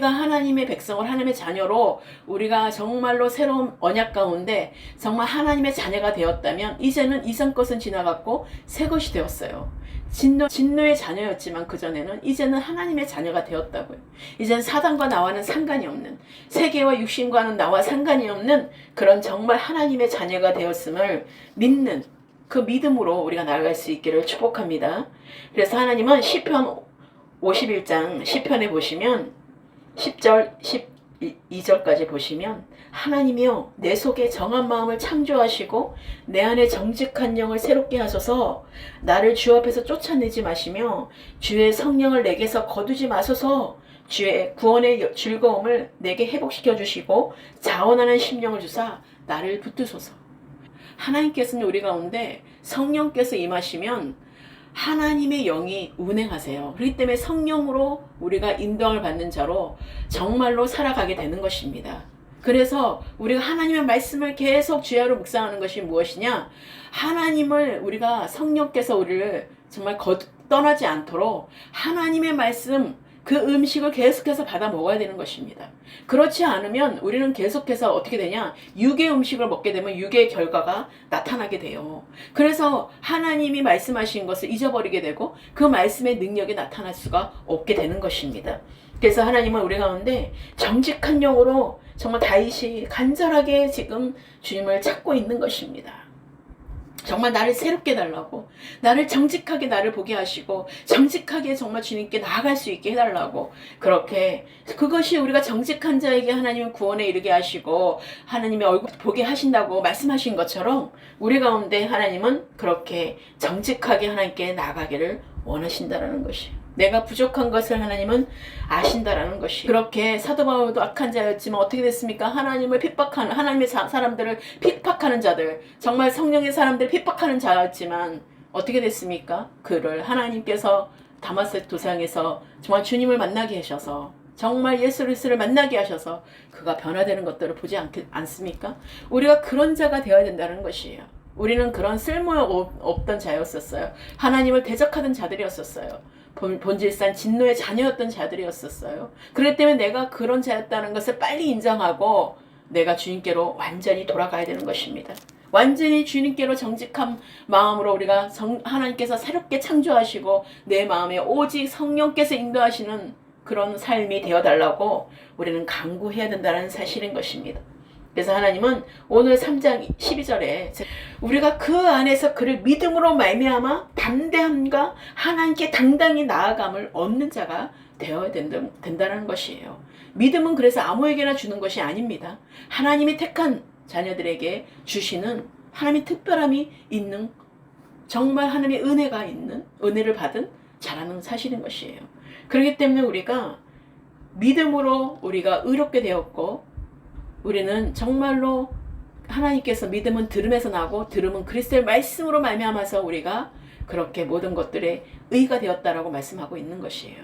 우리가 하나님의 백성을 하나님의 자녀로 우리가 정말로 새로운 언약 가운데 정말 하나님의 자녀가 되었다면 이제는 이전 것은 지나갔고 새 것이 되었어요. 진노의 자녀였지만 그전에는 이제는 하나님의 자녀가 되었다고요. 이제는 사단과 나와는 상관이 없는, 세계와 육신과는 나와 상관이 없는 그런 정말 하나님의 자녀가 되었음을 믿는 그 믿음으로 우리가 나아갈 수 있기를 축복합니다. 그래서 하나님은 시편 51장 시편에 보시면 10절 12절까지 보시면 하나님이여 내 속에 정한 마음을 창조하시고 내 안에 정직한 영을 새롭게 하소서. 나를 주 앞에서 쫓아내지 마시며 주의 성령을 내게서 거두지 마소서. 주의 구원의 즐거움을 내게 회복시켜 주시고 자원하는 심령을 주사 나를 붙드소서. 하나님께서는 우리 가운데 성령께서 임하시면 하나님의 영이 운행하세요. 그렇기 때문에 성령으로 우리가 인도함을 받는 자로 정말로 살아가게 되는 것입니다. 그래서 우리가 하나님의 말씀을 계속 주야로 묵상하는 것이 무엇이냐? 하나님을 우리가 성령께서 우리를 정말 떠나지 않도록 하나님의 말씀, 그 음식을 계속해서 받아 먹어야 되는 것입니다. 그렇지 않으면 우리는 계속해서 어떻게 되냐? 육의 음식을 먹게 되면 육의 결과가 나타나게 돼요. 그래서 하나님이 말씀하신 것을 잊어버리게 되고 그 말씀의 능력이 나타날 수가 없게 되는 것입니다. 그래서 하나님은 우리 가운데 정직한 영으로 정말 다윗이 간절하게 지금 주님을 찾고 있는 것입니다. 정말 나를 새롭게 해달라고, 나를 정직하게 나를 보게 하시고 정직하게 정말 주님께 나아갈 수 있게 해달라고, 그렇게 그것이 우리가 정직한 자에게 하나님은 구원에 이르게 하시고 하나님의 얼굴 보게 하신다고 말씀하신 것처럼 우리 가운데 하나님은 그렇게 정직하게 하나님께 나아가기를 원하신다라는 것이에요. 내가 부족한 것을 하나님은 아신다라는 것이. 그렇게 사도 바울도 악한 자였지만 어떻게 됐습니까? 하나님을 핍박하는, 하나님의 사람들을 핍박하는 자들, 정말 성령의 사람들을 핍박하는 자였지만 어떻게 됐습니까? 그를 하나님께서 다마스커스 도상에서 정말 주님을 만나게 하셔서, 정말 예수 그리스도를 만나게 하셔서 그가 변화되는 것들을 보지 않습니까? 우리가 그런 자가 되어야 된다는 것이에요. 우리는 그런 쓸모없던 자였었어요. 하나님을 대적하던 자들이었었어요. 본질상 진노의 자녀였던 자들이었었어요. 그렇기 때문에 내가 그런 자였다는 것을 빨리 인정하고 내가 주님께로 완전히 돌아가야 되는 것입니다. 완전히 주님께로 정직한 마음으로 우리가 하나님께서 새롭게 창조하시고 내 마음에 오직 성령께서 인도하시는 그런 삶이 되어달라고 우리는 간구해야 된다는 사실인 것입니다. 그래서 하나님은 오늘 3장 12절에 우리가 그 안에서 그를 믿음으로 말미암아 담대함과 하나님께 당당히 나아감을 얻는 자가 되어야 된다는 것이에요. 믿음은 그래서 아무에게나 주는 것이 아닙니다. 하나님이 택한 자녀들에게 주시는 하나님의 특별함이 있는, 정말 하나님의 은혜가 있는, 은혜를 받은 자라는 사실인 것이에요. 그렇기 때문에 우리가 믿음으로 우리가 의롭게 되었고, 우리는 정말로 하나님께서 믿음은 들음에서 나고 들음은 그리스도의 말씀으로 말미암아서 우리가 그렇게 모든 것들의 의가 되었다라고 말씀하고 있는 것이에요.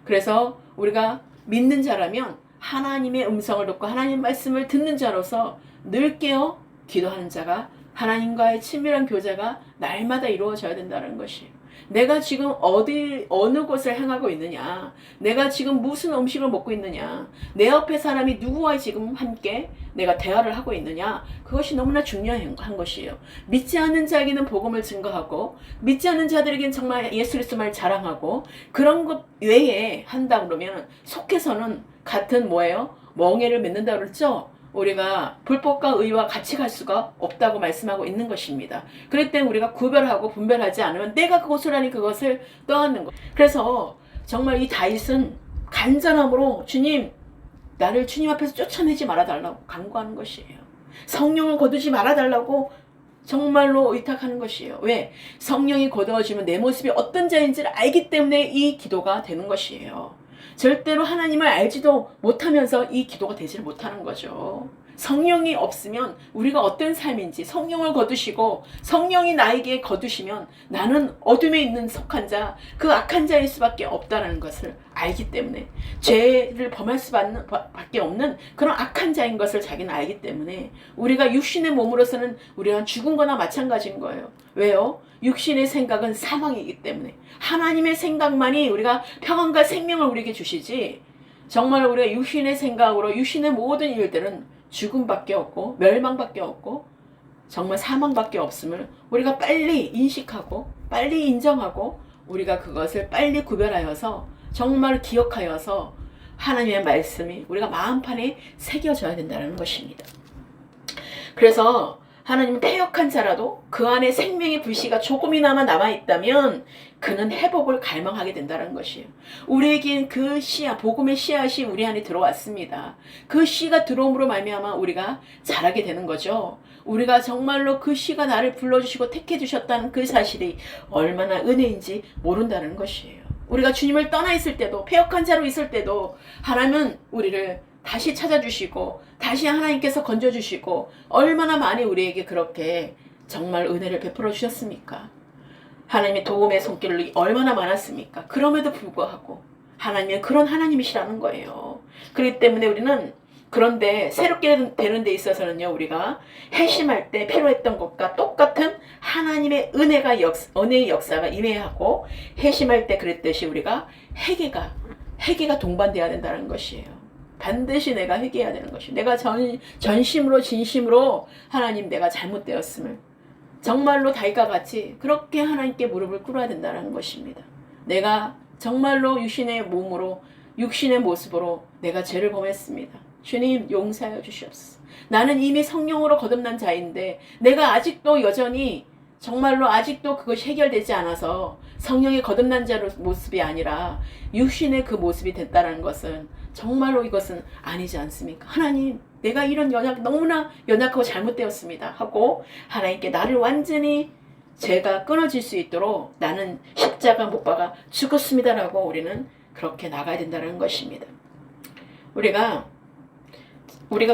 그래서 우리가 믿는 자라면 하나님의 음성을 듣고 하나님 말씀을 듣는 자로서 늘 깨어 기도하는 자가, 하나님과의 친밀한 교제가 날마다 이루어져야 된다는 것이에요. 내가 지금 어느 곳을 향하고 있느냐, 내가 지금 무슨 음식을 먹고 있느냐, 내 옆에 사람이 누구와 지금 함께 내가 대화를 하고 있느냐, 그것이 너무나 중요한 것이에요. 믿지 않는 자에게는 복음을 증거하고, 믿지 않는 자들에게는 정말 예수 그리스도를 자랑하고, 그런 것 외에 한다 그러면 속해서는 같은 뭐예요? 멍에를 맺는다 그랬죠? 우리가 불법과 의와 같이 갈 수가 없다고 말씀하고 있는 것입니다. 그럴 때 우리가 구별하고 분별하지 않으면 내가 그것을 하니 그것을 떠안는 것. 그래서 정말 이 다윗은 간절함으로 주님, 나를 주님 앞에서 쫓아내지 말아달라고 간구하는 것이에요. 성령을 거두지 말아달라고 정말로 의탁하는 것이에요. 왜? 성령이 거두어지면 내 모습이 어떤 자인지를 알기 때문에 이 기도가 되는 것이에요. 절대로 하나님을 알지도 못하면서 이 기도가 되지를 못하는 거죠. 성령이 없으면 우리가 어떤 삶인지 성령을 거두시고 성령이 나에게 거두시면 나는 어둠에 있는 속한 자, 그 악한 자일 수밖에 없다는 것을 알기 때문에, 죄를 범할 수밖에 없는 그런 악한 자인 것을 자기는 알기 때문에 우리가 육신의 몸으로서는 우리가 죽은 거나 마찬가지인 거예요. 왜요? 육신의 생각은 사망이기 때문에 하나님의 생각만이 우리가 평안과 생명을 우리에게 주시지, 정말 우리가 육신의 생각으로 육신의 모든 일들은 죽음밖에 없고 멸망밖에 없고 정말 사망밖에 없음을 우리가 빨리 인식하고 빨리 인정하고 우리가 그것을 빨리 구별하여서 정말 기억하여서 하나님의 말씀이 우리가 마음판에 새겨져야 된다는 것입니다. 그래서 하나님은 패역한 자라도 그 안에 생명의 불씨가 조금이나마 남아있다면 그는 회복을 갈망하게 된다는 것이에요. 우리에겐 그 씨앗, 복음의 씨앗이 우리 안에 들어왔습니다. 그 씨가 들어옴으로 말미암아 우리가 자라게 되는 거죠. 우리가 정말로 그 씨가 나를 불러주시고 택해주셨다는 그 사실이 얼마나 은혜인지 모른다는 것이에요. 우리가 주님을 떠나 있을 때도, 패역한 자로 있을 때도 하나님은 우리를 다시 찾아주시고 다시 하나님께서 건져주시고 얼마나 많이 우리에게 그렇게 정말 은혜를 베풀어 주셨습니까? 하나님의 도움의 손길이 얼마나 많았습니까? 그럼에도 불구하고 하나님은 그런 하나님이시라는 거예요. 그렇기 때문에 우리는 그런데 새롭게 되는 데 있어서는요, 우리가 회심할 때 필요했던 것과 똑같은 하나님의 은혜의 역사가 임해야 하고, 회심할 때 그랬듯이 우리가 회개가 동반돼야 된다는 것이에요. 반드시 내가 회개해야 되는 것이에요. 내가 전심으로 진심으로 하나님 내가 잘못되었음을 정말로 다윗과 같이 그렇게 하나님께 무릎을 꿇어야 된다는 것입니다. 내가 정말로 육신의 몸으로 육신의 모습으로 내가 죄를 범했습니다. 주님 용서하여 주시옵소서. 나는 이미 성령으로 거듭난 자인데 내가 아직도 여전히 정말로 아직도 그것이 해결되지 않아서 성령의 거듭난 자의 모습이 아니라 육신의 그 모습이 됐다는 것은 정말로 이것은 아니지 않습니까? 하나님, 내가 이런 너무나 연약하고 잘못되었습니다 하고 하나님께 나를 완전히 죄가 끊어질 수 있도록 나는 십자가 못 박아 죽었습니다라고 우리는 그렇게 나가야 된다는 것입니다. 우리가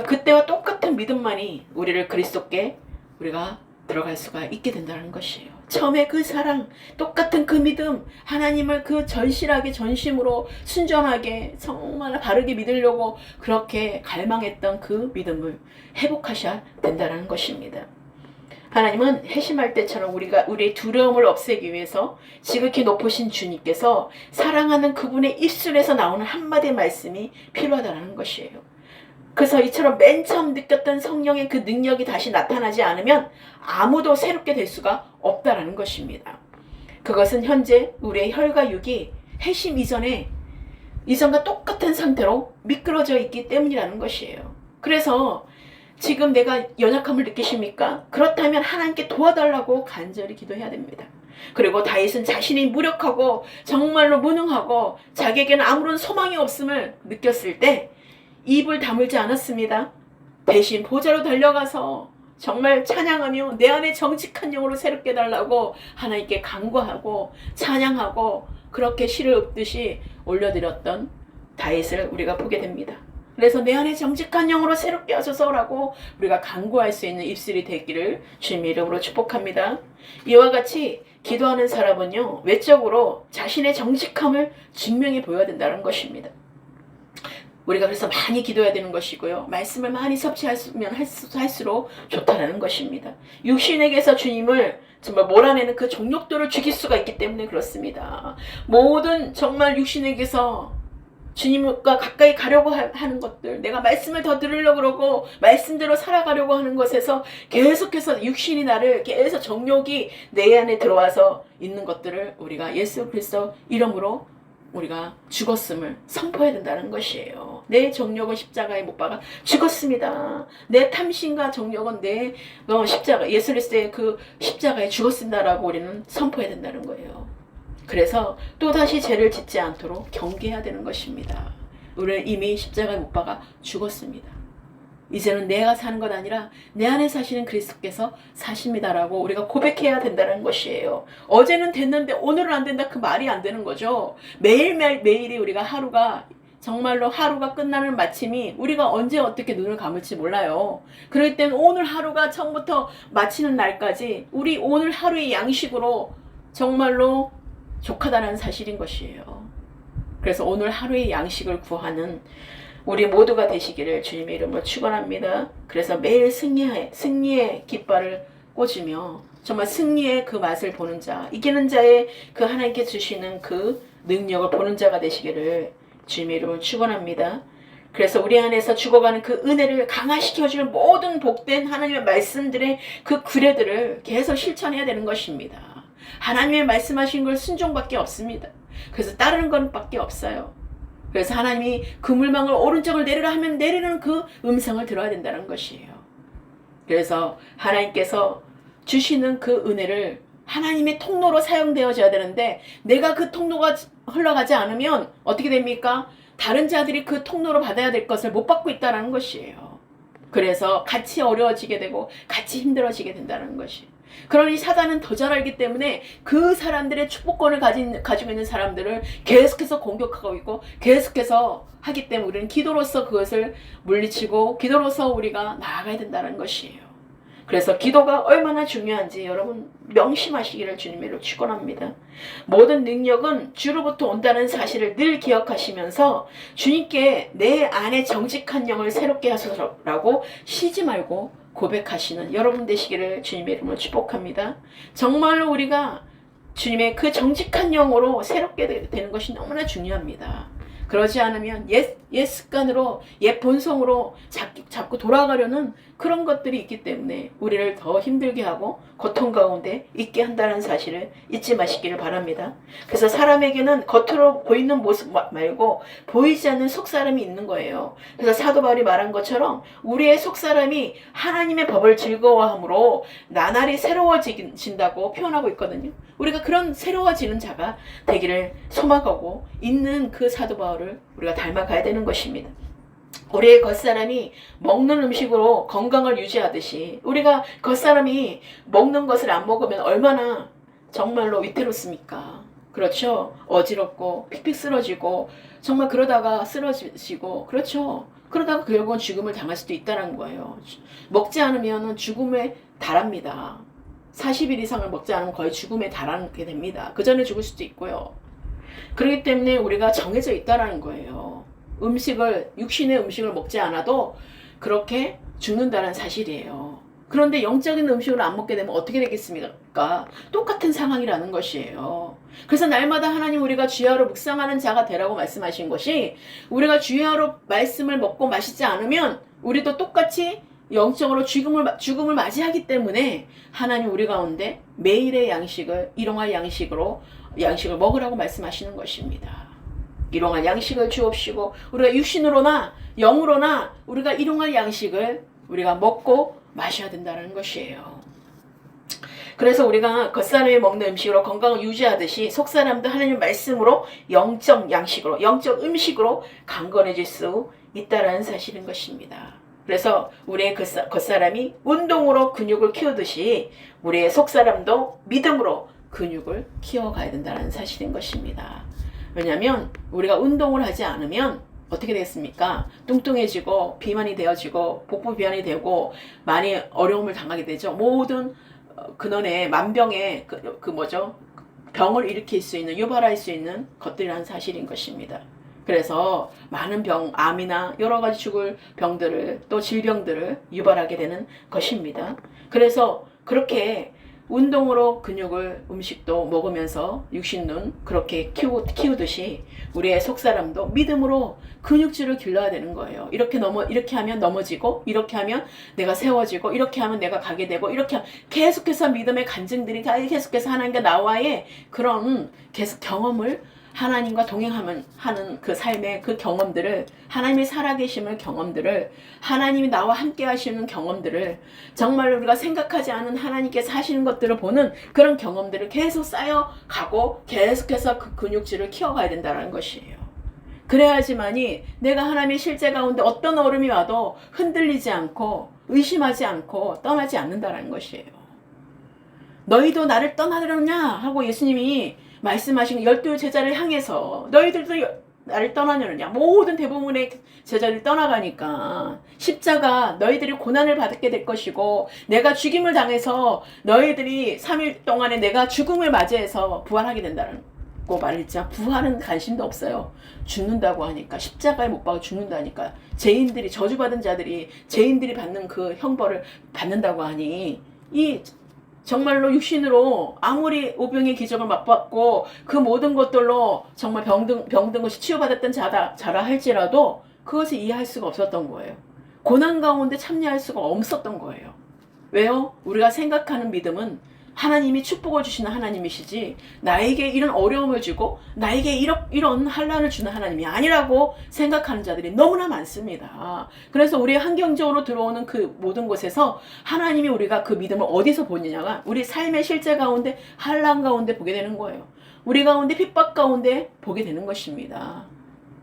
그때와 똑같은 믿음만이 우리를 그리스도께 우리가 들어갈 수가 있게 된다는 것이에요. 처음에 그 사랑, 똑같은 그 믿음, 하나님을 그 절실하게 전심으로 순전하게 정말 바르게 믿으려고 그렇게 갈망했던 그 믿음을 회복하셔야 된다는 것입니다. 하나님은 회심할 때처럼 우리의 두려움을 없애기 위해서 지극히 높으신 주님께서 사랑하는 그분의 입술에서 나오는 한마디 말씀이 필요하다는 것이에요. 그래서 이처럼 맨 처음 느꼈던 성령의 그 능력이 다시 나타나지 않으면 아무도 새롭게 될 수가 없다라는 것입니다. 그것은 현재 우리의 혈과 육이 회심 이전과 똑같은 상태로 미끄러져 있기 때문이라는 것이에요. 그래서 지금 내가 연약함을 느끼십니까? 그렇다면 하나님께 도와달라고 간절히 기도해야 됩니다. 그리고 다윗은 자신이 무력하고 정말로 무능하고 자기에게는 아무런 소망이 없음을 느꼈을 때 입을 다물지 않았습니다. 대신 보좌로 달려가서 정말 찬양하며 내 안에 정직한 영으로 새롭게 달라고 하나님께 간구하고 찬양하고 그렇게 시를 읊듯이 올려드렸던 다윗을 우리가 보게 됩니다. 그래서 내 안에 정직한 영으로 새롭게 하소서라고 우리가 간구할 수 있는 입술이 되기를 주님의 이름으로 축복합니다. 이와 같이 기도하는 사람은요, 외적으로 자신의 정직함을 증명해 보여야 된다는 것입니다. 우리가 그래서 많이 기도해야 되는 것이고요. 말씀을 많이 섭취하면 할수록 좋다는 것입니다. 육신에게서 주님을 정말 몰아내는 그 정욕도를 죽일 수가 있기 때문에 그렇습니다. 모든 정말 육신에게서 주님과 가까이 가려고 하는 것들, 내가 말씀을 더 들으려고 그러고 말씀대로 살아가려고 하는 것에서 계속해서 육신이 나를 계속 정욕이 내 안에 들어와서 있는 것들을 우리가 예수 그리스도 이름으로 우리가 죽었음을 선포해야 된다는 것이에요. 내 정욕은 십자가에 못 박아 죽었습니다. 내 탐심과 정욕은 내 예수 그리스도의 그 십자가에 죽었습니다라고 우리는 선포해야 된다는 거예요. 그래서 또다시 죄를 짓지 않도록 경계해야 되는 것입니다. 우리는 이미 십자가에 못 박아 죽었습니다. 이제는 내가 사는 것 아니라 내 안에 사시는 그리스도께서 사십니다라고 우리가 고백해야 된다는 것이에요. 어제는 됐는데 오늘은 안 된다, 그 말이 안 되는 거죠. 매일이 우리가 정말로 하루가 끝나는 마침이 우리가 언제 어떻게 눈을 감을지 몰라요. 그럴 땐 오늘 하루가 처음부터 마치는 날까지 우리 오늘 하루의 양식으로 정말로 족하다는 사실인 것이에요. 그래서 오늘 하루의 양식을 구하는 우리 모두가 되시기를 주님의 이름으로 축원합니다. 그래서 매일 승리의 깃발을 꽂으며 정말 승리의 그 맛을 보는 자, 이기는 자의 그 하나님께 주시는 그 능력을 보는 자가 되시기를 주님의 이름을 축원합니다. 그래서 우리 안에서 죽어가는 그 은혜를 강화시켜줄 모든 복된 하나님의 말씀들의 그 규례들을 계속 실천해야 되는 것입니다. 하나님의 말씀하신 걸 순종밖에 없습니다. 그래서 따르는 것밖에 없어요. 그래서 하나님이 그물망을 오른쪽을 내리라 하면 내리는 그 음성을 들어야 된다는 것이에요. 그래서 하나님께서 주시는 그 은혜를 하나님의 통로로 사용되어져야 되는데 내가 그 통로가 흘러가지 않으면 어떻게 됩니까? 다른 자들이 그 통로로 받아야 될 것을 못 받고 있다는 것이에요. 그래서 같이 어려워지게 되고 같이 힘들어지게 된다는 것이에요. 그러니 사단은 더 잘 알기 때문에 그 사람들의 축복권을 가지고 있는 사람들을 계속해서 공격하고 있고 계속해서 하기 때문에 우리는 기도로서 그것을 물리치고 기도로서 우리가 나아가야 된다는 것이에요. 그래서 기도가 얼마나 중요한지 여러분 명심하시기를 주님으로 축원합니다. 모든 능력은 주로부터 온다는 사실을 늘 기억하시면서 주님께 내 안에 정직한 영을 새롭게 하소서라고 쉬지 말고 고백하시는 여러분 되시기를 주님의 이름으로 축복합니다. 정말로 우리가 주님의 그 정직한 영으로 새롭게 되는 것이 너무나 중요합니다. 그러지 않으면 옛 습관으로 옛 본성으로 자꾸 돌아가려는 그런 것들이 있기 때문에 우리를 더 힘들게 하고 고통 가운데 있게 한다는 사실을 잊지 마시기를 바랍니다. 그래서 사람에게는 겉으로 보이는 모습 말고 보이지 않는 속사람이 있는 거예요. 그래서 사도 바울이 말한 것처럼 우리의 속사람이 하나님의 법을 즐거워함으로 나날이 새로워진다고 표현하고 있거든요. 우리가 그런 새로워지는 자가 되기를 소망하고 있는 그 사도 바울을 우리가 닮아가야 되는 것입니다. 우리의 겉사람이 먹는 음식으로 건강을 유지하듯이 우리가 겉사람이 먹는 것을 안 먹으면 얼마나 정말로 위태롭습니까? 그렇죠? 어지럽고 픽픽 쓰러지고 정말 그러다가 쓰러지시고 그렇죠? 그러다가 결국은 죽음을 당할 수도 있다는 거예요. 먹지 않으면 죽음에 달합니다. 40일 이상을 먹지 않으면 거의 죽음에 달하게 됩니다. 그 전에 죽을 수도 있고요. 그렇기 때문에 우리가 정해져 있다는 거예요. 육신의 음식을 먹지 않아도 그렇게 죽는다는 사실이에요. 그런데 영적인 음식을 안 먹게 되면 어떻게 되겠습니까? 똑같은 상황이라는 것이에요. 그래서 날마다 하나님 우리가 주야로 묵상하는 자가 되라고 말씀하신 것이 우리가 주야로 말씀을 먹고 마시지 않으면 우리도 똑같이 영적으로 죽음을 맞이하기 때문에 하나님 우리 가운데 매일의 양식을 일용할 양식을 먹으라고 말씀하시는 것입니다. 일용할 양식을 주옵시고 우리가 육신으로나 영으로나 우리가 일용할 양식을 우리가 먹고 마셔야 된다는 것이에요. 그래서 우리가 겉사람이 먹는 음식으로 건강을 유지하듯이 속사람도 하나님 말씀으로 영적 양식으로 영적 음식으로 강건해질 수 있다는 사실인 것입니다. 그래서 우리의 겉사람이 운동으로 근육을 키우듯이 우리의 속사람도 믿음으로 근육을 키워가야 된다는 사실인 것입니다. 왜냐하면 우리가 운동을 하지 않으면 어떻게 되겠습니까? 뚱뚱해지고 비만이 되어지고 복부 비만이 되고 많이 어려움을 당하게 되죠. 모든 근원의 만병의 병을 일으킬 수 있는 유발할 수 있는 것들이라는 사실인 것입니다. 그래서 많은 암이나 여러 가지 죽을 병들을 또 질병들을 유발하게 되는 것입니다. 그래서 그렇게 운동으로 근육을 음식도 먹으면서 육신은 그렇게 키우듯이 우리의 속사람도 믿음으로 근육질을 길러야 되는 거예요. 이렇게 하면 넘어지고 이렇게 하면 내가 세워지고 이렇게 하면 내가 가게 되고 이렇게 하면 계속해서 믿음의 간증들이 계속해서 하나님과 나와의 그런 계속 경험을 하나님과 동행하는 그 삶의 그 경험들을 하나님의 살아계심을 경험들을 하나님이 나와 함께 하시는 경험들을 정말 우리가 생각하지 않은 하나님께서 하시는 것들을 보는 그런 경험들을 계속 쌓여가고 계속해서 그 근육질을 키워가야 된다는 것이에요. 그래야지만이 내가 하나님의 실제 가운데 어떤 어려움이 와도 흔들리지 않고 의심하지 않고 떠나지 않는다는 것이에요. 너희도 나를 떠나려냐 하고 예수님이 말씀하신 12 제자를 향해서 너희들도 나를 떠나려느냐. 모든 대부분의 제자들이 떠나가니까 십자가 너희들이 고난을 받게 될 것이고 내가 죽임을 당해서 너희들이 3일 동안에 내가 죽음을 맞이해서 부활하게 된다고 말했죠. 부활은 관심도 없어요. 죽는다고 하니까 십자가에 못 박아 죽는다니까 죄인들이 저주받은 자들이 죄인들이 받는 그 형벌을 받는다고 하니 이 정말로 육신으로 아무리 오병의 기적을 맛봤고 그 모든 것들로 정말 병든 것이 치유받았던 자라 할지라도 그것을 이해할 수가 없었던 거예요. 고난 가운데 참여할 수가 없었던 거예요. 왜요? 우리가 생각하는 믿음은 하나님이 축복을 주시는 하나님이시지 나에게 이런 어려움을 주고 나에게 이런 환난을 주는 하나님이 아니라고 생각하는 자들이 너무나 많습니다. 그래서 우리 환경적으로 들어오는 그 모든 곳에서 하나님이 우리가 그 믿음을 어디서 보느냐가 우리 삶의 실제 가운데 환난 가운데 보게 되는 거예요. 우리 가운데 핍박 가운데 보게 되는 것입니다.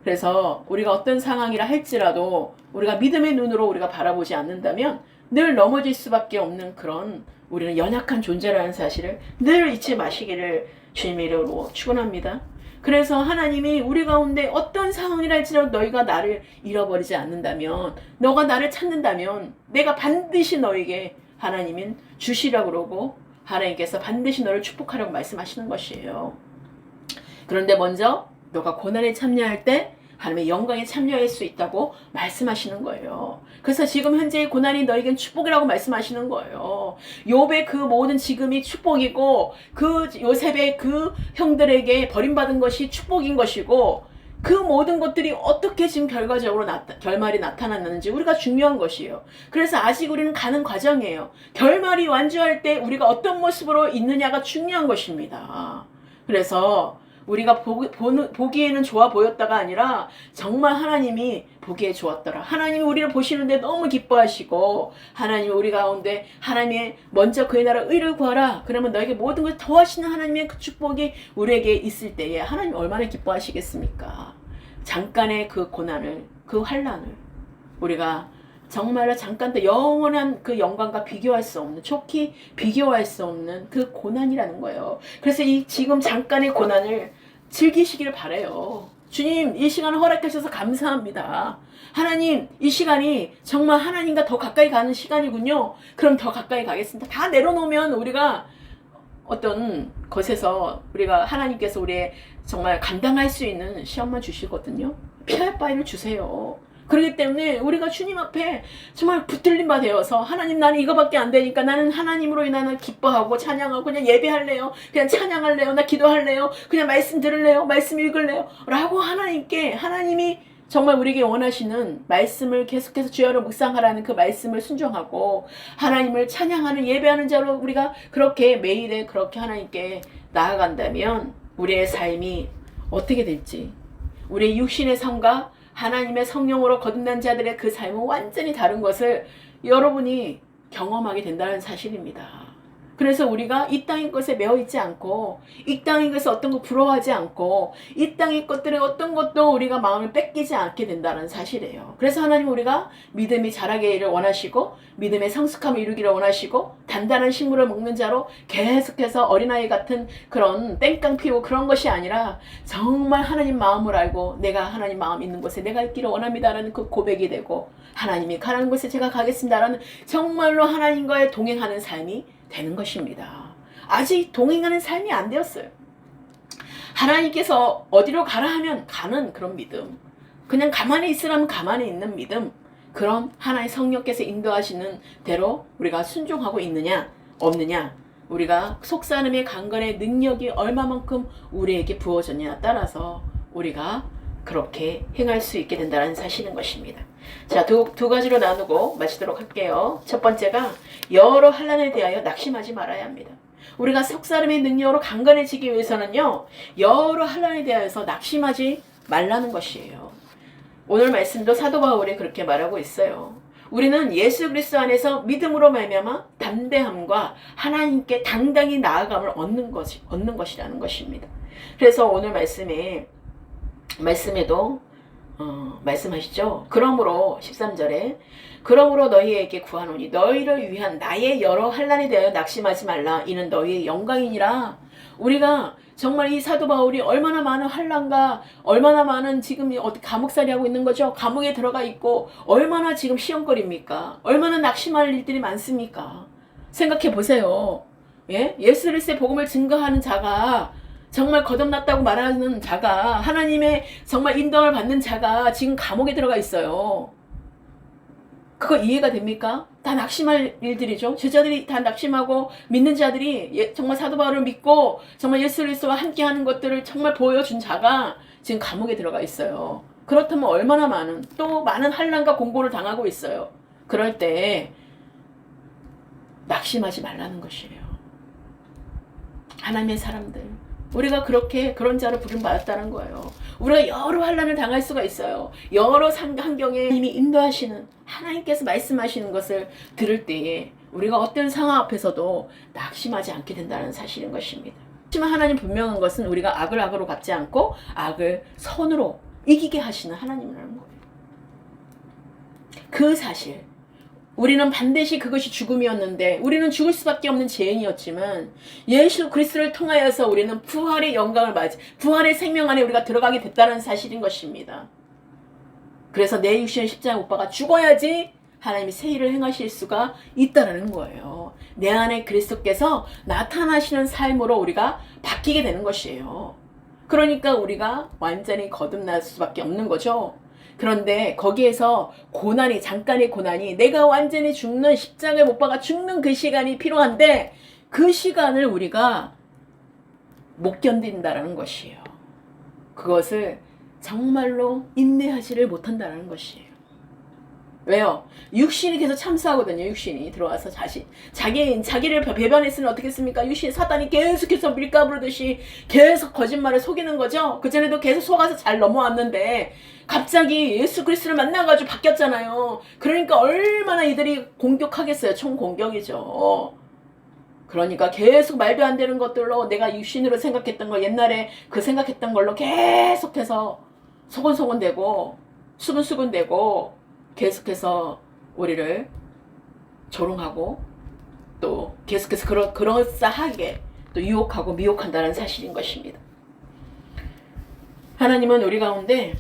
그래서 우리가 어떤 상황이라 할지라도 우리가 믿음의 눈으로 우리가 바라보지 않는다면 늘 넘어질 수밖에 없는 그런 우리는 연약한 존재라는 사실을 늘 잊지 마시기를 주님의 이름으로 축원합니다. 그래서 하나님이 우리 가운데 어떤 상황이라 할지라도 너희가 나를 잃어버리지 않는다면 너가 나를 찾는다면 내가 반드시 너에게 하나님은 주시라고 그러고 하나님께서 반드시 너를 축복하라고 말씀하시는 것이에요. 그런데 먼저 너가 고난에 참여할 때 하나님의 영광에 참여할 수 있다고 말씀하시는 거예요. 그래서 지금 현재의 고난이 너에겐 축복이라고 말씀하시는 거예요. 욥의 그 모든 지금이 축복이고 그 요셉의 그 형들에게 버림받은 것이 축복인 것이고 그 모든 것들이 어떻게 지금 결과적으로 결말이 나타났는지 우리가 중요한 것이에요. 그래서 아직 우리는 가는 과정이에요. 결말이 완주할 때 우리가 어떤 모습으로 있느냐가 중요한 것입니다. 그래서 우리가 보기에는 좋아 보였다가 아니라 정말 하나님이 보기에 좋았더라. 하나님이 우리를 보시는데 너무 기뻐하시고 하나님이 우리 가운데 하나님의 먼저 그의 나라 의를 구하라. 그러면 너에게 모든 것을 더하시는 하나님의 그 축복이 우리에게 있을 때에 하나님이 얼마나 기뻐하시겠습니까? 잠깐의 그 고난을 그 환난을 우리가 정말로 잠깐 때 영원한 그 영광과 비교할 수 없는 좋게 비교할 수 없는 그 고난이라는 거예요. 그래서 이 지금 잠깐의 고난을 즐기시기를 바라요. 주님 이 시간을 허락해 주셔서 감사합니다. 하나님 이 시간이 정말 하나님과 더 가까이 가는 시간이군요. 그럼 더 가까이 가겠습니다. 다 내려놓으면 우리가 어떤 것에서 우리가 하나님께서 우리의 정말 감당할 수 있는 시험만 주시거든요. 피할 바위를 주세요. 그렇기 때문에 우리가 주님 앞에 정말 붙들림 바 되어서 하나님 나는 이거밖에 안 되니까 나는 하나님으로 인하여 기뻐하고 찬양하고 그냥 예배할래요. 그냥 찬양할래요. 나 기도할래요. 그냥 말씀 들을래요. 말씀 읽을래요. 라고 하나님께 하나님이 정말 우리에게 원하시는 말씀을 계속해서 주여를 묵상하라는 그 말씀을 순종하고 하나님을 찬양하는 예배하는 자로 우리가 그렇게 매일에 그렇게 하나님께 나아간다면 우리의 삶이 어떻게 될지 우리의 육신의 삶과 하나님의 성령으로 거듭난 자들의 그 삶은 완전히 다른 것을 여러분이 경험하게 된다는 사실입니다. 그래서 우리가 이 땅의 것에 매어 있지 않고 이 땅의 것에 어떤 거 부러워하지 않고 이 땅의 것들의 어떤 것도 우리가 마음을 뺏기지 않게 된다는 사실이에요. 그래서 하나님 우리가 믿음이 자라기를 원하시고 믿음의 성숙함을 이루기를 원하시고 단단한 식물을 먹는 자로 계속해서 어린아이 같은 그런 땡깡 피우고 그런 것이 아니라 정말 하나님 마음을 알고 내가 하나님 마음 있는 곳에 내가 있기를 원합니다라는 그 고백이 되고 하나님이 가라는 곳에 제가 가겠습니다라는 정말로 하나님과의 동행하는 삶이 되는 것입니다. 아직 동행하는 삶이 안 되었어요. 하나님께서 어디로 가라 하면 가는 그런 믿음, 그냥 가만히 있으라면 가만히 있는 믿음, 그런 하나의 성령께서 인도하시는 대로 우리가 순종하고 있느냐 없느냐, 우리가 속사람의 강건의 능력이 얼마만큼 우리에게 부어졌냐에 따라서 우리가 그렇게 행할 수 있게 된다는 사실인 것입니다. 자, 두 가지로 나누고 마치도록 할게요. 첫 번째가 여러 환난에 대하여 낙심하지 말아야 합니다. 우리가 속사람의 능력으로 강건해지기 위해서는요, 여러 환난에 대하여서 낙심하지 말라는 것이에요. 오늘 말씀도 사도 바울이 그렇게 말하고 있어요. 우리는 예수 그리스도 안에서 믿음으로 말미암아 담대함과 하나님께 당당히 나아감을 얻는 것이라는 것입니다. 그래서 오늘 말씀에도 말씀하시죠. 그러므로 13절에 그러므로 너희에게 구하노니 너희를 위한 나의 여러 환난에 대하여 낙심하지 말라. 이는 너희의 영광이니라. 우리가 정말 이 사도 바울이 얼마나 많은 환난과 얼마나 많은 지금 어디 감옥살이 하고 있는 거죠. 감옥에 들어가 있고 얼마나 지금 시험거리입니까? 얼마나 낙심할 일들이 많습니까? 생각해 보세요. 예수 그리스도의 복음을 증거하는 자가 정말 거듭났다고 말하는 자가 하나님의 정말 인도를 받는 자가 지금 감옥에 들어가 있어요. 그거 이해가 됩니까? 다 낙심할 일들이죠. 제자들이 다 낙심하고 믿는 자들이 정말 사도 바울을 믿고 정말 예수 그리스도와 함께하는 것들을 정말 보여준 자가 지금 감옥에 들어가 있어요. 그렇다면 얼마나 또 많은 환난과 공고를 당하고 있어요. 그럴 때 낙심하지 말라는 것이에요. 하나님의 사람들, 우리가 그런 자로 부름받았다는 거예요. 우리가 여러 환난을 당할 수가 있어요. 여러 환경에 하나님이 인도하시는, 하나님께서 말씀하시는 것을 들을 때에 우리가 어떤 상황 앞에서도 낙심하지 않게 된다는 사실인 것입니다. 하지만 하나님 분명한 것은 우리가 악을 악으로 갚지 않고 악을 선으로 이기게 하시는 하나님이라는 거예요. 그 사실, 우리는 반드시 그것이 죽음이었는데 우리는 죽을 수밖에 없는 죄인이었지만 예수 그리스도를 통하여서 우리는 부활의 영광을 부활의 생명 안에 우리가 들어가게 됐다는 사실인 것입니다. 그래서 내 육신의 십자가 못 박아 죽어야지 하나님이 새 일을 행하실 수가 있다는 거예요. 내 안에 그리스도께서 나타나시는 삶으로 우리가 바뀌게 되는 것이에요. 그러니까 우리가 완전히 거듭날 수밖에 없는 거죠. 그런데 거기에서 잠깐의 고난이 내가 완전히 죽는, 십자가에 못 박아 죽는 그 시간이 필요한데 그 시간을 우리가 못 견딘다라는 것이에요. 그것을 정말로 인내하지를 못한다는 것이에요. 왜요? 육신이 계속 참수하거든요. 육신이 들어와서 자기를 배반했으면 어떻겠습니까? 사단이 계속해서 밀가부르듯이 계속 거짓말을 속이는 거죠. 그전에도 계속 속아서 잘 넘어왔는데 갑자기 예수 그리스도를 만나가지고 바뀌었잖아요. 그러니까 얼마나 이들이 공격하겠어요. 총공격이죠. 그러니까 계속 말도 안 되는 것들로 내가 육신으로 생각했던 걸, 옛날에 그 생각했던 걸로 계속해서 소곤소곤대고 수근수근대고 계속해서 우리를 조롱하고 또 계속해서 그럴싸하게 또 유혹하고 미혹한다는 사실인 것입니다. 하나님은 우리 가운데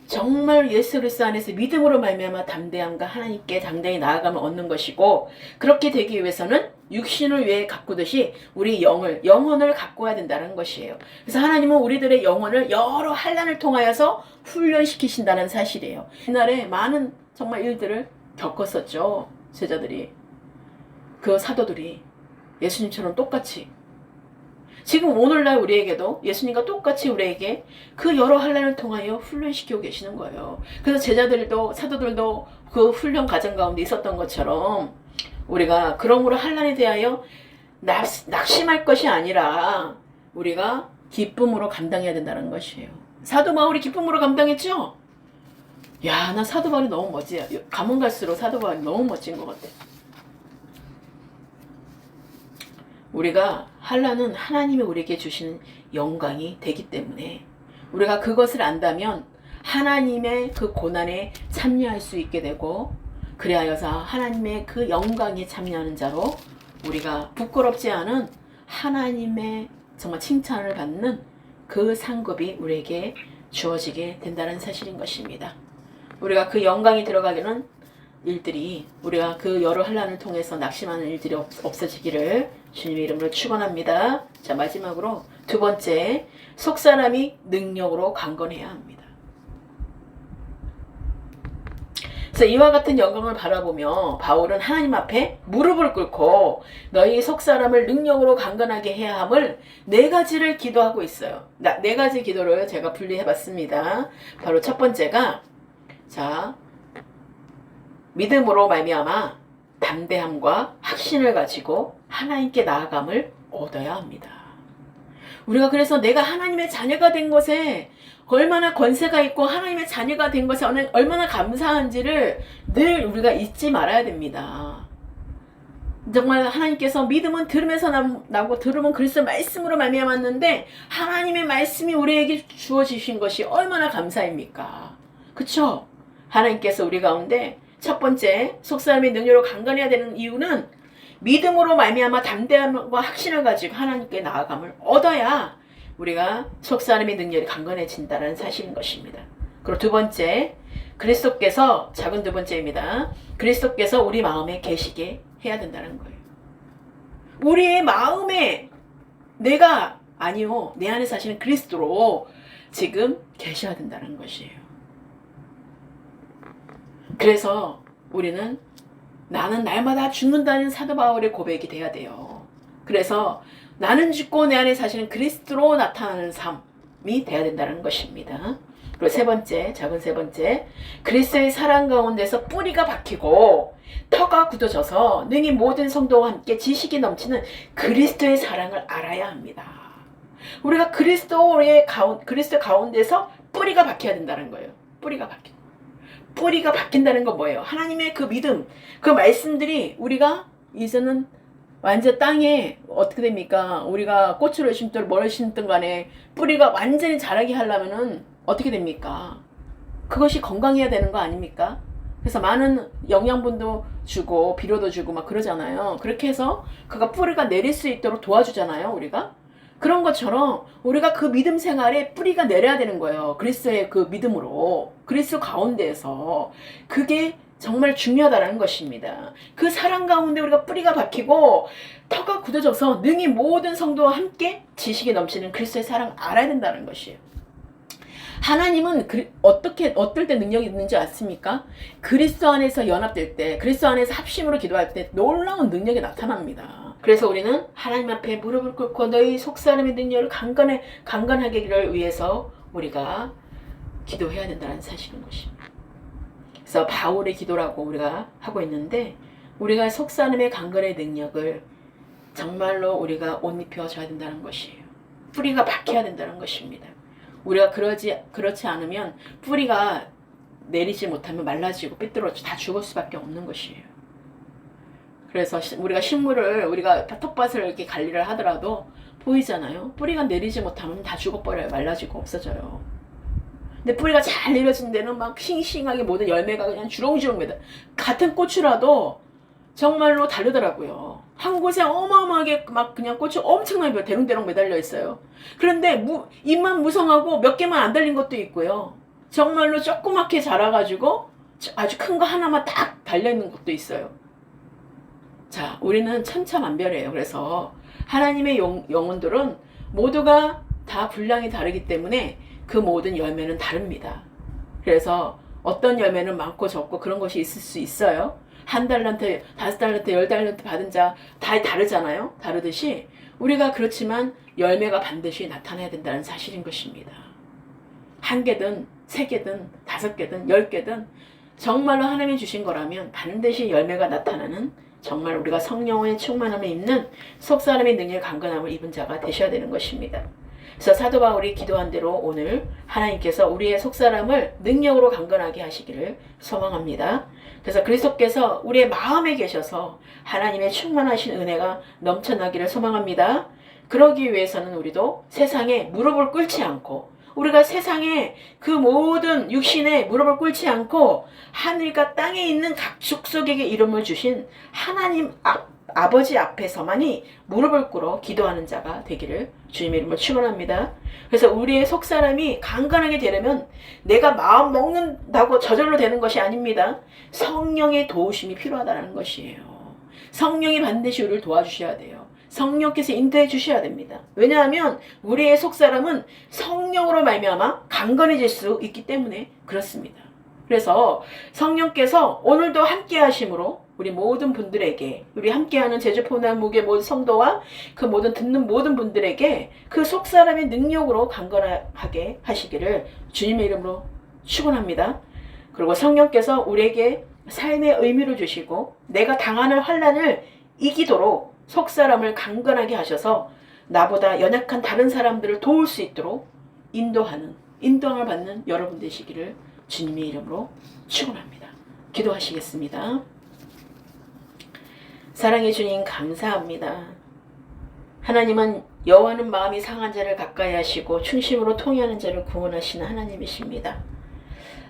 정말 예수 그리스도 안에서 믿음으로 말미암아 담대함과 하나님께 당당히 나아감을 얻는 것이고, 그렇게 되기 위해서는 육신을 위해 가꾸듯이 우리 영혼을 가꾸어야 된다는 것이에요. 그래서 하나님은 우리들의 영혼을 여러 환난을 통하여서 훈련시키신다는 사실이에요. 옛날에 많은 정말 일들을 겪었었죠. 제자들이, 그 사도들이 예수님처럼 똑같이, 지금 오늘날 우리에게도 예수님과 똑같이 우리에게 그 여러 환난을 통하여 훈련시키고 계시는 거예요. 그래서 제자들도 사도들도 그 훈련 과정 가운데 있었던 것처럼 우리가 그러므로 환난에 대하여 낙심할 것이 아니라 우리가 기쁨으로 감당해야 된다는 것이에요. 사도 바울이 기쁨으로 감당했죠? 야, 나 사도 바울이 너무 멋지야. 가면 갈수록 사도 바울이 너무 멋진 것 같아. 우리가 환난은 하나님이 우리에게 주시는 영광이 되기 때문에 우리가 그것을 안다면 하나님의 그 고난에 참여할 수 있게 되고, 그리하여서 하나님의 그 영광에 참여하는 자로 우리가 부끄럽지 않은 하나님의 정말 칭찬을 받는 그 상급이 우리에게 주어지게 된다는 사실인 것입니다. 우리가 그 영광이 들어가기는 우리가 그 여러 환난을 통해서 낙심하는 일들이 없어지기를 주님의 이름으로 축원합니다. 자, 마지막으로 두 번째, 속사람이 능력으로 강건해야 합니다. 그래서 이와 같은 영광을 바라보며 바울은 하나님 앞에 무릎을 꿇고 너희 속사람을 능력으로 강건하게 해야 함을 네 가지를 기도하고 있어요. 네 가지 기도를 제가 분리해봤습니다. 바로 첫 번째가, 믿음으로 말미암아 담대함과 확신을 가지고 하나님께 나아감을 얻어야 합니다. 우리가 그래서 내가 하나님의 자녀가 된 것에 얼마나 권세가 있고 하나님의 자녀가 된 것에 얼마나 감사한지를 늘 우리가 잊지 말아야 됩니다. 정말 하나님께서 믿음은 들으면서 나고 들으면 그리스도 말씀으로 말미암았는데 하나님의 말씀이 우리에게 주어지신 것이 얼마나 감사입니까? 그쵸? 하나님께서 우리 가운데 첫 번째, 속사람의 능력으로 강건해야 되는 이유는 믿음으로 말미암아 담대함과 확신을 가지고 하나님께 나아감을 얻어야 우리가 속사람의 능력이 강건해진다는 사실인 것입니다. 그리고 두 번째, 그리스도께서, 작은 두 번째입니다. 그리스도께서 우리 마음에 계시게 해야 된다는 거예요. 우리의 마음에 내 안에 사시는 그리스도로 지금 계셔야 된다는 것이에요. 그래서 우리는 나는 날마다 죽는다는 사도 바울의 고백이 돼야 돼요. 그래서 나는 죽고 내 안에 사시는 그리스도로 나타나는 삶이 돼야 된다는 것입니다. 그리고 세 번째, 작은 세 번째, 그리스도의 사랑 가운데서 뿌리가 박히고 터가 굳어져서 능히 모든 성도와 함께 지식이 넘치는 그리스도의 사랑을 알아야 합니다. 우리가 그리스도 가운데서 뿌리가 박혀야 된다는 거예요. 뿌리가 박힌다는 건 뭐예요? 하나님의 그 믿음, 그 말씀들이 우리가 이제는 완전 땅에 어떻게 됩니까? 우리가 꽃을 심든 뭘 심든 간에 뿌리가 완전히 자라게 하려면은 어떻게 됩니까? 그것이 건강해야 되는 거 아닙니까? 그래서 많은 영양분도 주고 비료도 주고 막 그러잖아요. 그렇게 해서 그가 뿌리가 내릴 수 있도록 도와주잖아요, 우리가. 그런 것처럼 우리가 그 믿음 생활에 뿌리가 내려야 되는 거예요. 그리스도의 그 믿음으로. 그리스도 가운데에서. 그게 정말 중요하다는 것입니다. 그 사랑 가운데 우리가 뿌리가 박히고 터가 굳어져서 능히 모든 성도와 함께 지식이 넘치는 그리스도의 사랑을 알아야 된다는 것이에요. 하나님은 어떨 때 능력이 있는지 아십니까? 그리스도 안에서 연합될 때, 그리스도 안에서 합심으로 기도할 때 놀라운 능력이 나타납니다. 그래서 우리는 하나님 앞에 무릎을 꿇고 너희 속사람의 능력을 강건하게 하기를 위해서 우리가 기도해야 된다는 사실인 것입니다. 그래서 바울의 기도라고 우리가 하고 있는데, 우리가 속사람의 강건의 능력을 정말로 우리가 옷 입혀줘야 된다는 것이에요. 뿌리가 박혀야 된다는 것입니다. 우리가 그렇지 않으면 뿌리가 내리지 못하면 말라지고 삐뚤어지고 다 죽을 수밖에 없는 것이에요. 그래서 우리가 식물을 우리가 텃밭을 이렇게 관리를 하더라도 보이잖아요. 뿌리가 내리지 못하면 다 죽어버려요. 말라지고 없어져요. 근데 뿌리가 잘 내려진 데는 막 싱싱하게 모든 열매가 그냥 주렁주렁 매달. 같은 고추라도 정말로 다르더라고요. 한 곳에 어마어마하게 막 그냥 꽃이 엄청나게 대롱대롱 매달려 있어요. 그런데 잎만 무성하고 몇 개만 안 달린 것도 있고요. 정말로 조그맣게 자라가지고 아주 큰 거 하나만 딱 달려있는 것도 있어요. 자, 우리는 천차만별이에요. 그래서 하나님의 영혼들은 모두가 다 분량이 다르기 때문에 그 모든 열매는 다릅니다. 그래서 어떤 열매는 많고 적고 그런 것이 있을 수 있어요. 1달란트, 5달란트, 10달란트 받은 자 다 다르잖아요. 다르듯이 우리가 그렇지만 열매가 반드시 나타나야 된다는 사실인 것입니다. 1개든 3개든 5개든 10개든 정말로 하나님이 주신 거라면 반드시 열매가 나타나는, 정말 우리가 성령의 충만함을 입는 속사람의 능력의 강건함을 입은 자가 되셔야 되는 것입니다. 그래서 사도 바울이 기도한 대로 오늘 하나님께서 우리의 속사람을 능력으로 강건하게 하시기를 소망합니다. 그래서 그리스도께서 우리의 마음에 계셔서 하나님의 충만하신 은혜가 넘쳐나기를 소망합니다. 그러기 위해서는 우리도 세상에 무릎을 꿇지 않고, 우리가 세상에 그 모든 육신에 무릎을 꿇지 않고 하늘과 땅에 있는 각 족속에게 이름을 주신 하나님 아버지 앞에서만이 무릎을 꿇어 기도하는 자가 되기를 주님의 이름으로 축원합니다. 그래서 우리의 속사람이 강건하게 되려면 내가 마음 먹는다고 저절로 되는 것이 아닙니다. 성령의 도우심이 필요하다는 것이에요. 성령이 반드시 우리를 도와주셔야 돼요. 성령께서 인도해 주셔야 됩니다. 왜냐하면 우리의 속사람은 성령으로 말미암아 강건해질 수 있기 때문에 그렇습니다. 그래서 성령께서 오늘도 함께 하심으로 우리 모든 분들에게, 우리 함께하는 제주포남무교의 모든 성도와 그 모든 듣는 모든 분들에게 그 속사람의 능력으로 강건하게 하시기를 주님의 이름으로 축원합니다. 그리고 성령께서 우리에게 삶의 의미를 주시고 내가 당하는 환난을 이기도록 속사람을 강건하게 하셔서 나보다 연약한 다른 사람들을 도울 수 있도록 인도함을 받는 여러분 되시기를 주님의 이름으로 축원합니다. 기도하시겠습니다. 사랑의 주님, 감사합니다. 하나님은 여호와는 마음이 상한 자를 가까이 하시고 충심으로 통회하는 자를 구원하시는 하나님이십니다.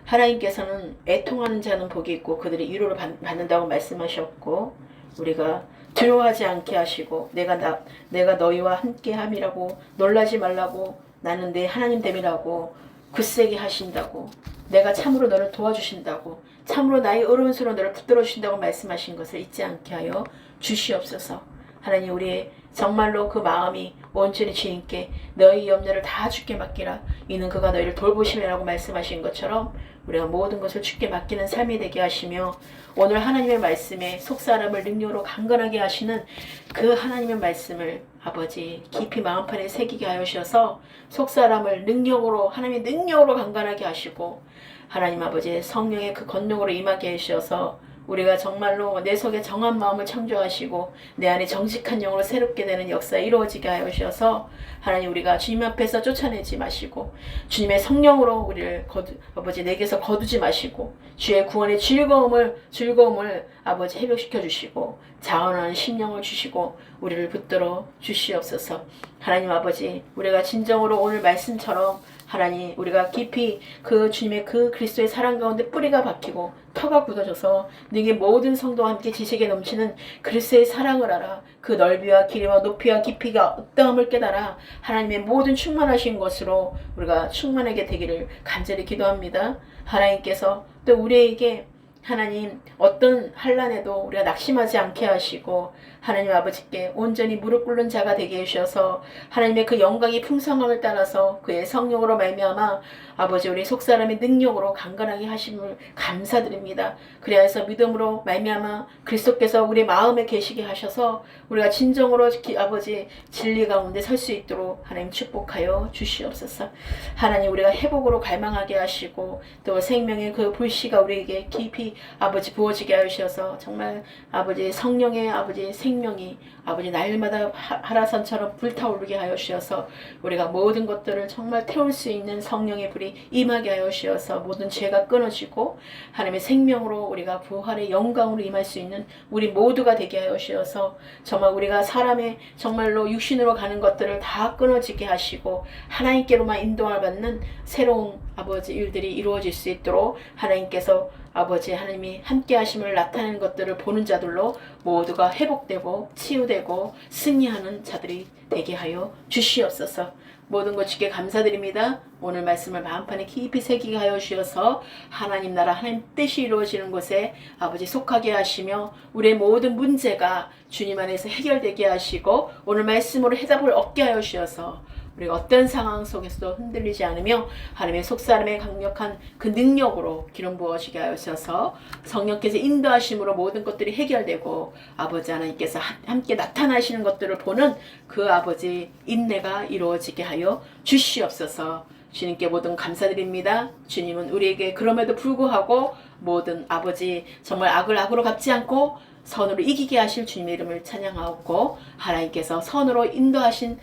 하나님께서는 애통하는 자는 복이 있고 그들이 위로를 받는다고 말씀하셨고, 우리가 두려워하지 않게 하시고 내가 너희와 함께함이라고, 놀라지 말라고, 나는 내 하나님 됨이라고 굳세게 하신다고, 내가 참으로 너를 도와주신다고, 참으로 나의 어려운 손으로 너를 붙들어 주신다고 말씀하신 것을 잊지 않게 하여 주시옵소서. 하나님, 우리의 정말로 그 마음이 온전히 주님께 너희 염려를 다 주께 맡기라. 이는 그가 너희를 돌보심이라고 말씀하신 것처럼 우리가 모든 것을 주께 맡기는 삶이 되게 하시며 오늘 하나님의 말씀에 속사람을 능력으로 강건하게 하시는 그 하나님의 말씀을 아버지 깊이 마음판에 새기게 하여주셔서 속사람을 능력으로 하나님의 능력으로 강건하게 하시고 하나님 아버지 성령의 그 권능으로 임하게 해주셔서 우리가 정말로 내 속에 정한 마음을 창조하시고 내 안에 정직한 영으로 새롭게 되는 역사 이루어지게 하여 주셔서 하나님 우리가 주님 앞에서 쫓아내지 마시고 주님의 성령으로 우리를 아버지 내게서 거두지 마시고 주의 구원의 즐거움을 아버지 회복시켜 주시고 자원하는 심령을 주시고 우리를 붙들어 주시옵소서. 하나님 아버지 우리가 진정으로 오늘 말씀처럼 하나님 우리가 깊이 그 주님의 그 그리스도의 사랑 가운데 뿌리가 박히고 터가 굳어져서 너희 모든 성도와 함께 지식에 넘치는 그리스도의 사랑을 알아 그 넓이와 길이와 높이와 깊이가 어떠함을 깨달아 하나님의 모든 충만하신 것으로 우리가 충만하게 되기를 간절히 기도합니다. 하나님께서 또 우리에게 하나님 어떤 환난에도 우리가 낙심하지 않게 하시고 하나님 아버지께 온전히 무릎 꿇는 자가 되게 해주셔서 하나님의 그 영광이 풍성함을 따라서 그의 성령으로 말미암아 아버지 우리 속사람의 능력으로 강건하게 하심을 감사드립니다. 그래서 믿음으로 말미암아 그리스도께서 우리 마음에 계시게 하셔서 우리가 진정으로 아버지 진리 가운데 설 수 있도록 하나님 축복하여 주시옵소서. 하나님 우리가 회복으로 갈망하게 하시고 또 생명의 그 불씨가 우리에게 깊이 아버지 부어지게 하셔서 정말 아버지 성령의 아버지 생명이 아버지 날마다 하라산처럼 불타오르게 하여 주셔서 우리가 모든 것들을 정말 태울 수 있는 성령의 불이 임하게 하여 주셔서 모든 죄가 끊어지고 하나님의 생명으로 우리가 부활의 영광으로 임할 수 있는 우리 모두가 되게 하여 주셔서 정말 우리가 사람의 정말로 육신으로 가는 것들을 다 끊어지게 하시고 하나님께로만 인도를 받는 새로운 아버지 일들이 이루어질 수 있도록 하나님께서 아버지 하나님이 함께 하심을 나타내는 것들을 보는 자들로 모두가 회복되고 치유되고 승리하는 자들이 되게 하여 주시옵소서. 모든 것 주께 감사드립니다. 오늘 말씀을 마음판에 깊이 새기게 하여 주셔서 하나님 나라 하나님 뜻이 이루어지는 곳에 아버지 속하게 하시며 우리의 모든 문제가 주님 안에서 해결되게 하시고 오늘 말씀으로 해답을 얻게 하여 주셔서 우리가 어떤 상황 속에서도 흔들리지 않으며 하나님의 속사람의 강력한 그 능력으로 기름 부어지게 하셔서 성령께서 인도하심으로 모든 것들이 해결되고 아버지 하나님께서 함께 나타나시는 것들을 보는 그 아버지 인내가 이루어지게 하여 주시옵소서. 주님께 모든 감사드립니다. 주님은 우리에게 그럼에도 불구하고 모든 아버지 정말 악을 악으로 갚지 않고 선으로 이기게 하실 주님의 이름을 찬양하옵고 하나님께서 선으로 인도하신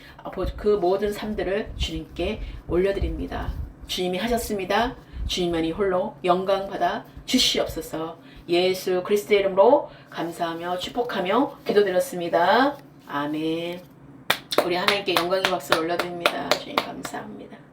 그 모든 삶들을 주님께 올려드립니다. 주님이 하셨습니다. 주님만이 홀로 영광 받아 주시옵소서. 예수 그리스도의 이름으로 감사하며 축복하며 기도드렸습니다. 아멘. 우리 하나님께 영광의 박수를 올려드립니다. 주님 감사합니다.